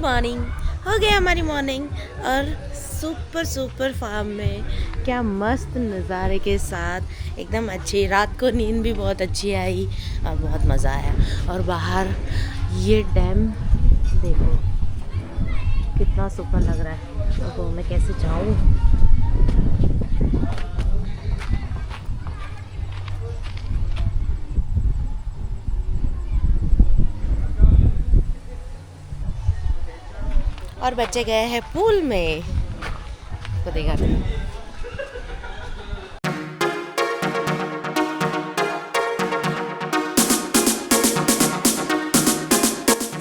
Morning. हो गई हमारी मॉर्निंग और सुपर सुपर फार्म में क्या मस्त नज़ारे के साथ एकदम अच्छी, रात को नींद भी बहुत अच्छी आई और बहुत मज़ा आया। और बाहर ये डैम देखो कितना सुपर लग रहा है। तो मैं कैसे जाऊँ? और बच्चे गए हैं पूल में, तो देखा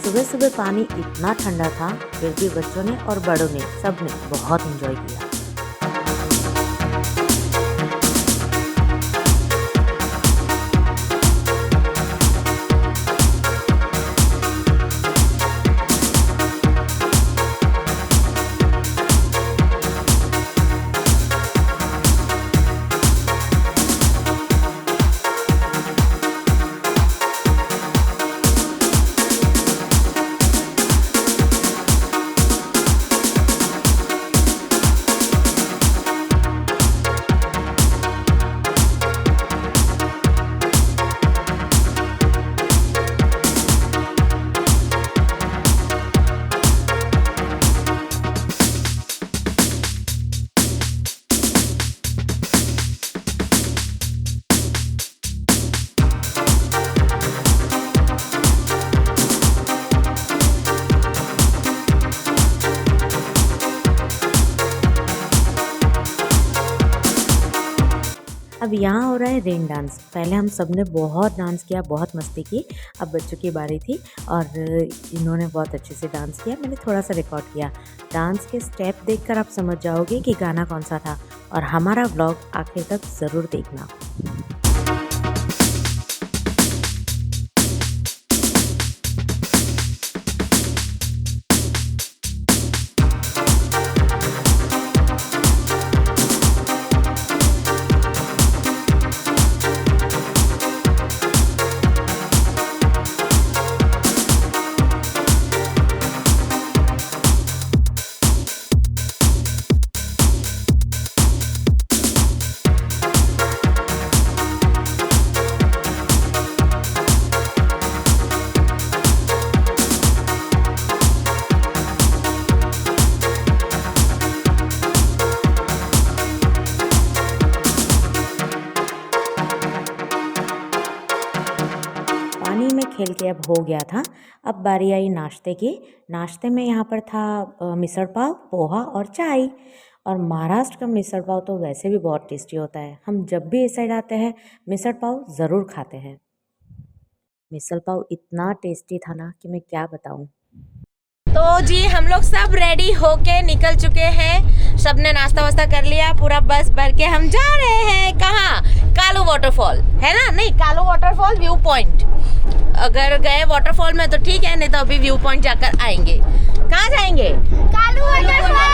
सुबह सुबह पानी इतना ठंडा था, फिर भी बच्चों ने और बड़ों ने सब ने बहुत एंजॉय किया। अब यहाँ हो रहा है रेन डांस। पहले हम सब ने बहुत डांस किया, बहुत मस्ती की। अब बच्चों की बारी थी और इन्होंने बहुत अच्छे से डांस किया। मैंने थोड़ा सा रिकॉर्ड किया। डांस के स्टेप देखकर आप समझ जाओगे कि गाना कौन सा था। और हमारा व्लॉग आखिर तक ज़रूर देखना। पानी में खेल के अब हो गया था। अब बारी आई नाश्ते की। नाश्ते में यहाँ पर था मिसल पाव, पोहा और चाय। और महाराष्ट्र का मिसल पाव तो वैसे भी बहुत टेस्टी होता है। हम जब भी इस साइड आते हैं मिसल पाव ज़रूर खाते हैं। मिसल पाव इतना टेस्टी था ना कि मैं क्या बताऊँ। तो जी हम लोग सब रेडी होके निकल चुके हैं। सबने नाश्ता वास्ता कर लिया, पूरा बस भर के हम जा रहे हैं। कहाँ? कालू वाटरफॉल है ना? नहीं, कालू वाटरफॉल व्यू पॉइंट। अगर गए वाटरफॉल में तो ठीक है, नहीं तो अभी व्यू पॉइंट जाकर आएंगे। कहाँ जाएंगे? कालू वाटरफॉल।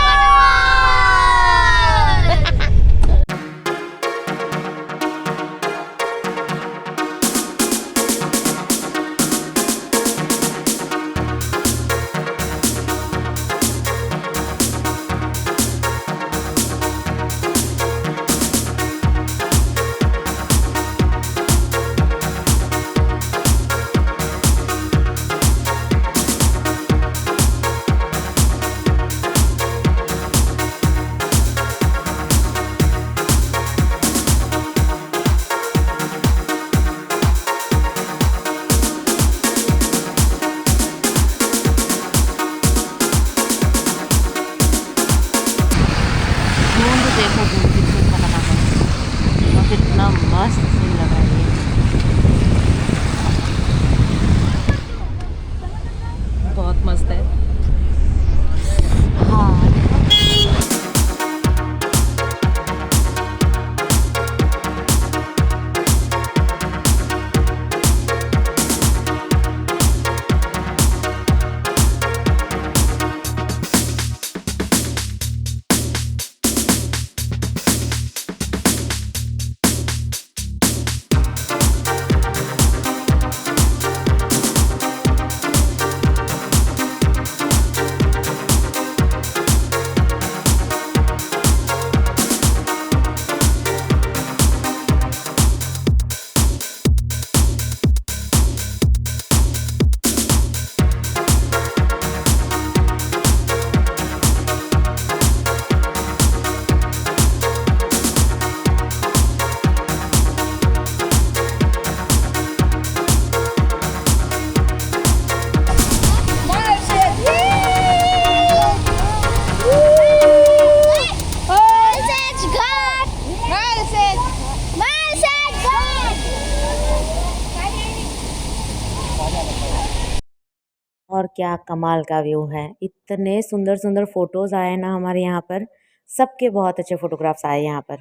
क्या कमाल का व्यू है। इतने सुंदर सुंदर फोटोज़ आए ना हमारे यहाँ पर, सबके बहुत अच्छे फोटोग्राफ्स आए यहाँ पर।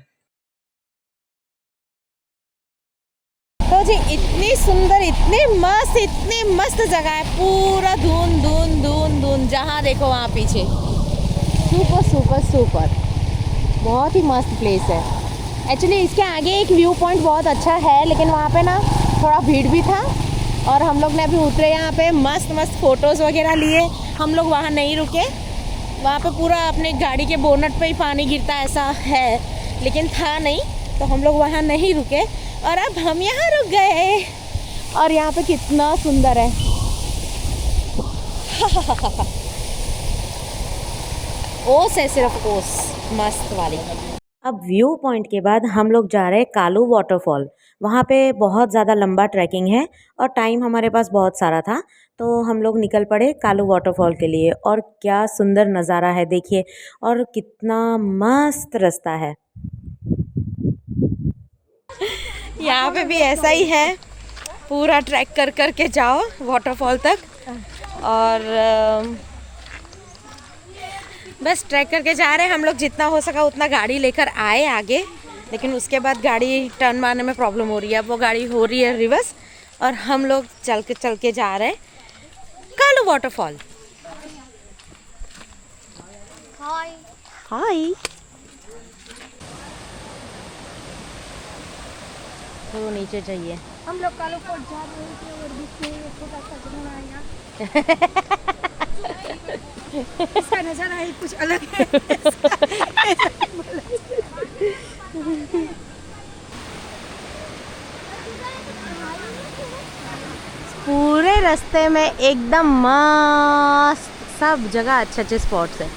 तो जी इतनी सुंदर, इतनी मस्त जगह है। पूरा धुंध धुंध धुंध धुंध, जहाँ देखो वहाँ पीछे। सुपर सुपर सुपर, बहुत ही मस्त प्लेस है। एक्चुअली इसके आगे एक व्यू पॉइंट बहुत अच्छा है, लेकिन वहाँ पे ना थोड़ा भीड़ भी था और हम लोग ने अभी उतरे यहाँ पे, मस्त मस्त फ़ोटोज़ वगैरह लिए। हम लोग वहाँ नहीं रुके, वहाँ पे पूरा अपने गाड़ी के बोनट पे ही पानी गिरता ऐसा है, लेकिन था नहीं, तो हम लोग वहाँ नहीं रुके और अब हम यहाँ रुक गए। और यहाँ पे कितना सुंदर है। ओस है, सिर्फ ओस, मस्त वाली। अब व्यू पॉइंट के बाद हम लोग जा रहे हैं कालू वाटरफॉल। वहाँ पे बहुत ज़्यादा लंबा ट्रैकिंग है और टाइम हमारे पास बहुत सारा था, तो हम लोग निकल पड़े कालू वाटरफॉल के लिए। और क्या सुंदर नज़ारा है देखिए, और कितना मस्त रास्ता है। यहाँ पे भी ऐसा ही है, पूरा ट्रैक कर कर के जाओ वाटरफॉल तक। और बस ट्रैक करके जा रहे हैं हम लोग, जितना हो सका उतना गाड़ी लेकर आए आगे, लेकिन उसके बाद गाड़ी टर्न मारने में प्रॉब्लम हो रही है। अब वो गाड़ी हो रही है रिवर्स और हम लोग चल के जा रहे हैं कालू वाटरफॉल। हाय हाय। तो नीचे जाइए, हम लोग कालू फोर्ट जा रहे थे और बीच में एक छोटा सा झरना आया। इसका नज़ारा ही कुछ अलग है। पूरे रास्ते में एकदम मस्त, सब जगह अच्छे अच्छे स्पॉट्स है।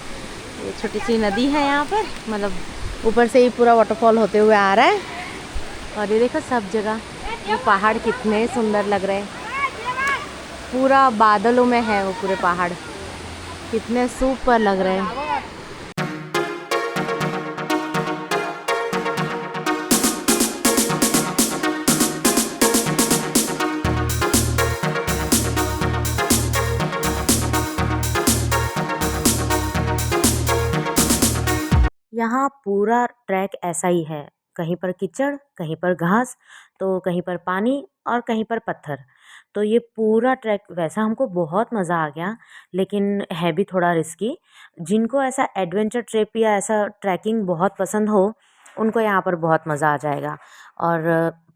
ये छोटी सी नदी है यहाँ पर, मतलब ऊपर से ही पूरा वाटरफॉल होते हुए आ रहा है। और ये देखो सब जगह वो पहाड़ कितने सुंदर लग रहे हैं, पूरा बादलों में है वो पूरे पहाड़, कितने सुपर लग रहे हैं। यहाँ पूरा ट्रैक ऐसा ही है, कहीं पर कीचड़, कहीं पर घास, तो कहीं पर पानी और कहीं पर पत्थर। तो ये पूरा ट्रैक वैसा हमको बहुत मज़ा आ गया, लेकिन है भी थोड़ा रिस्की। जिनको ऐसा एडवेंचर ट्रिप या ऐसा ट्रैकिंग बहुत पसंद हो, उनको यहाँ पर बहुत मज़ा आ जाएगा। और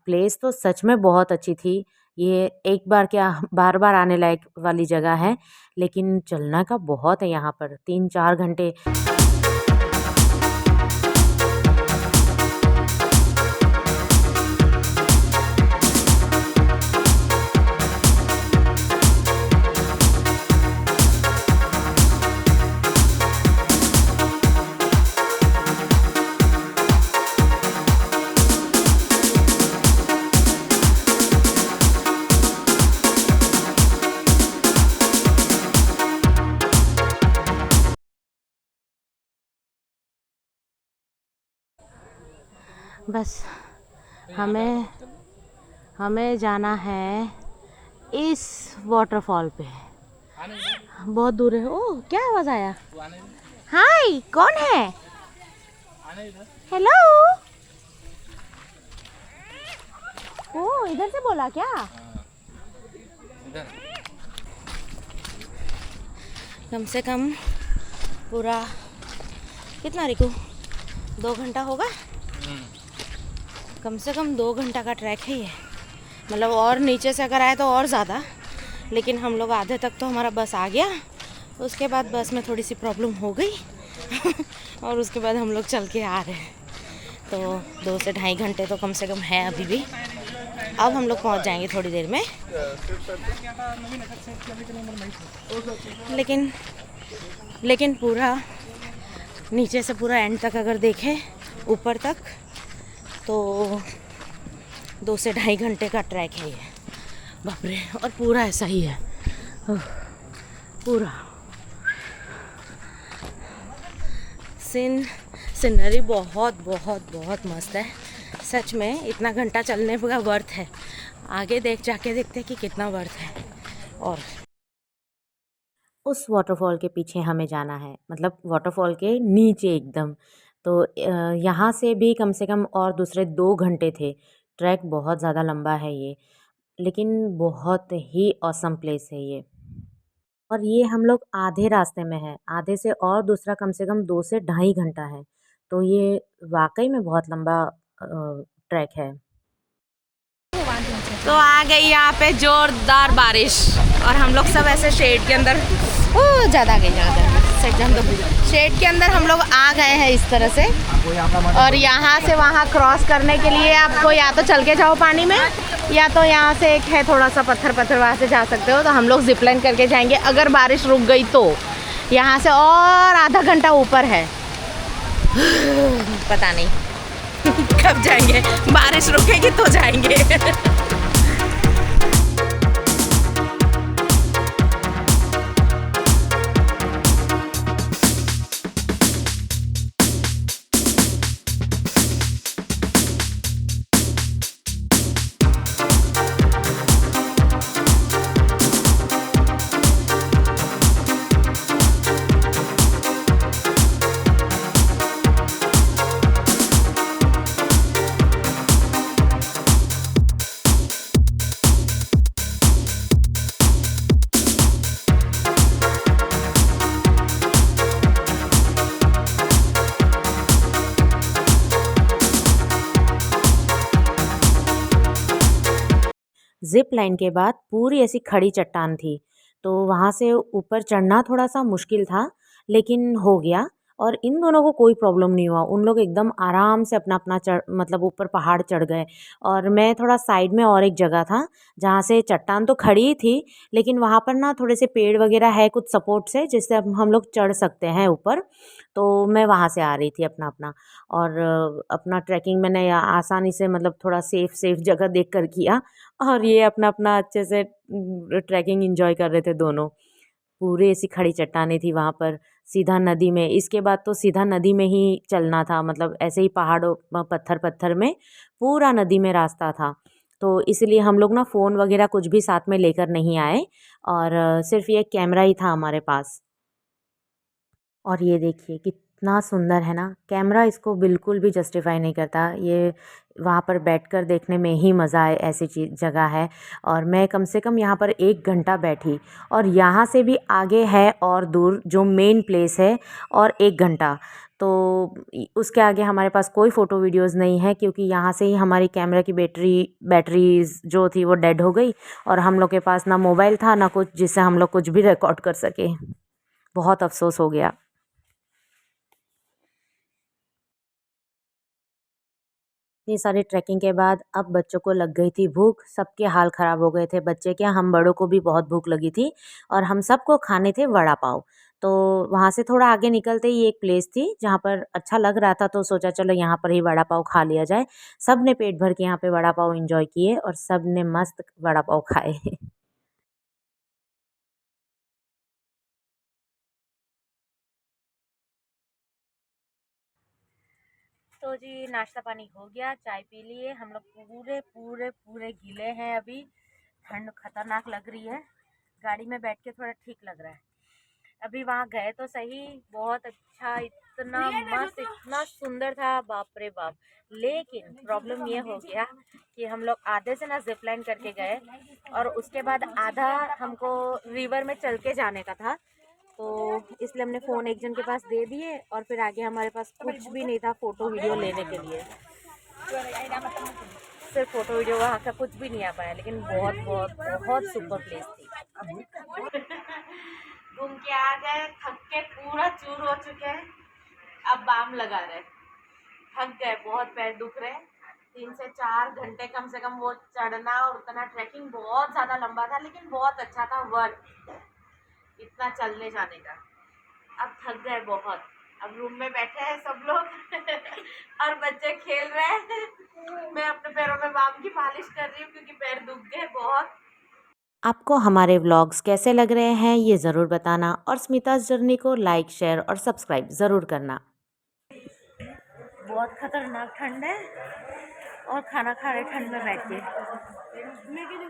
प्लेस तो सच में बहुत अच्छी थी। ये एक बार क्या बार बार आने लायक वाली जगह है, लेकिन चलना का बहुत है यहाँ पर, 3-4 घंटे। बस हमें हमें जाना है इस वाटरफॉल पे, बहुत दूर है। ओह क्या आवाज़ आया? हाय, कौन है? हेलो। ओ इधर से बोला क्या? कम से कम पूरा कितना रिकू, 2 घंटा होगा, कम से कम 2 घंटा का ट्रैक है ये। मतलब और नीचे से अगर आए तो और ज़्यादा, लेकिन हम लोग आधे तक तो हमारा बस आ गया। उसके बाद बस में थोड़ी सी प्रॉब्लम हो गई और उसके बाद हम लोग चल के आ रहे हैं। तो 2 से ढाई घंटे तो कम से कम है अभी भी। अब हम लोग पहुंच जाएंगे थोड़ी देर में, लेकिन पूरा नीचे से पूरा एंड तक अगर देखें ऊपर तक, तो 2 से ढाई घंटे का ट्रैक है ये। बाप रे। और पूरा ऐसा ही है, पूरा सीनरी बहुत बहुत बहुत मस्त है सच में। इतना घंटा चलने का वर्थ है। आगे जाके देखते हैं कि कितना वर्थ है। और उस वाटरफॉल के पीछे हमें जाना है, मतलब वाटरफॉल के नीचे एकदम। तो यहाँ से भी कम से कम और दूसरे 2 घंटे थे। ट्रैक बहुत ज़्यादा लंबा है ये, लेकिन बहुत ही ऑसम प्लेस है ये। और ये हम लोग आधे रास्ते में हैं, आधे से और दूसरा कम से कम 2 से ढाई घंटा है। तो ये वाक़ई में बहुत लंबा ट्रैक है। तो आ गई यहाँ पे जोरदार बारिश और हम लोग सब ऐसे शेड के अंदर ज़्यादा आ गई शेड के अंदर हम लोग आ गए हैं इस तरह से। और यहाँ से वहाँ क्रॉस करने के लिए आपको या तो चल के जाओ पानी में, या तो यहाँ से एक है थोड़ा सा पत्थर वहाँ से जा सकते हो। तो हम लोग जिपलाइन करके जाएंगे अगर बारिश रुक गई तो। यहाँ से और आधा घंटा ऊपर है, पता नहीं कब जाएंगे, बारिश रुकेगी तो जाएंगे। ज़िप लाइन के बाद पूरी ऐसी खड़ी चट्टान थी, तो वहाँ से ऊपर चढ़ना थोड़ा-सा मुश्किल था, लेकिन हो गया। और इन दोनों को कोई प्रॉब्लम नहीं हुआ, उन लोग एकदम आराम से अपना-अपना मतलब ऊपर पहाड़ चढ़ गए। और मैं थोड़ा साइड में और एक जगह था, जहाँ से चट्टान तो खड़ी ही थी, लेकिन वहाँ पर ना थोड़े से पेड़ वगैरह है कुछ सपोर्ट से, जिससे अब हम लोग चढ़ सकते हैं ऊपर। तो मैं वहाँ से आ रही थी अपना-अपना। और अपना ट्रैकिंग मैंने आसानी से, मतलब थोड़ा सेफ जगह देख कर किया। और ये अपना-अपना अच्छे से ट्रैकिंग एन्जॉय कर रहे थे दोनों। पूरी ऐसी खड़ी चट्टानें थी वहाँ पर, सीधा नदी में। इसके बाद तो सीधा नदी में ही चलना था, मतलब ऐसे ही पहाड़ों पत्थर-पत्थर में पूरा नदी में रास्ता था। तो इसलिए हम लोग ना फ़ोन वगैरह कुछ भी साथ में लेकर नहीं आए, और सिर्फ़ ये कैमरा ही था हमारे पास। और ये देखिए कितना सुंदर है ना, कैमरा इसको बिल्कुल भी जस्टिफाई नहीं करता। ये वहाँ पर बैठकर देखने में ही मज़ा आए ऐसी चीज़ जगह है। और मैं कम से कम यहाँ पर 1 घंटा बैठी, और यहाँ से भी आगे है और दूर जो मेन प्लेस है, और 1 घंटा। तो उसके आगे हमारे पास कोई फ़ोटो वीडियोज़ नहीं है, क्योंकि यहाँ से ही हमारी कैमरा की बैटरीज़ जो थी वो डेड हो गई, और हम लोग के पास ना मोबाइल था ना कुछ जिससे हम लोग कुछ भी रिकॉर्ड कर सके। बहुत अफ़सोस हो गया। इतनी सारी ट्रैकिंग के बाद अब बच्चों को लग गई थी भूख, सबके हाल ख़राब हो गए थे, बच्चे क्या हम बड़ों को भी बहुत भूख लगी थी। और हम सबको खाने थे वड़ा पाव। तो वहाँ से थोड़ा आगे निकलते ही एक प्लेस थी जहाँ पर अच्छा लग रहा था, तो सोचा चलो यहाँ पर ही वड़ा पाव खा लिया जाए। सब ने पेट भर के यहाँ पे वड़ा पाव एंजॉय किए, और सब ने मस्त वड़ा पाव खाए। तो जी नाश्ता पानी हो गया, चाय पी लिए हम लोग। पूरे पूरे पूरे गीले हैं अभी, ठंड खतरनाक लग रही है। गाड़ी में बैठ के थोड़ा ठीक लग रहा है। अभी वहाँ गए तो सही, बहुत अच्छा, इतना मस्त, इतना सुंदर था, बाप रे बाप। लेकिन प्रॉब्लम ये हो गया कि हम लोग आधे से ना जिप लाइन करके गए, और उसके बाद आधा हमको रिवर में चल के जाने का था। तो इसलिए हमने फ़ोन एक जन के पास दे दिए, और फिर आगे हमारे पास कुछ भी नहीं था फ़ोटो वीडियो लेने के लिए। सिर्फ फ़ोटो वीडियो वहाँ का कुछ भी नहीं आ पाया, लेकिन बहुत बहुत बहुत सुपर प्लेस थी। घूम के आ गए, थक के पूरा चूर हो चुके हैं। अब बाम लगा रहे, थक गए, बहुत पैर दुख रहे। 3 से 4 घंटे कम से कम वो चढ़ना और उतना। ट्रैकिंग बहुत ज़्यादा लंबा था, लेकिन बहुत अच्छा था, वर्थ इतना चलने जाने का। अब थक गए बहुत। अब रूम में बैठे हैं सब लोग और बच्चे खेल रहे हैं। मैं अपने पैरों में बाम की मालिश कर रही हूँ, क्योंकि पैर दुख गए बहुत। आपको हमारे व्लॉग्स कैसे लग रहे हैं ये ज़रूर बताना, और स्मिता's जर्नी को लाइक, शेयर और सब्सक्राइब ज़रूर करना। बहुत खतरनाक ठंड है, और खाना खा रहे ठंड में बैठ के।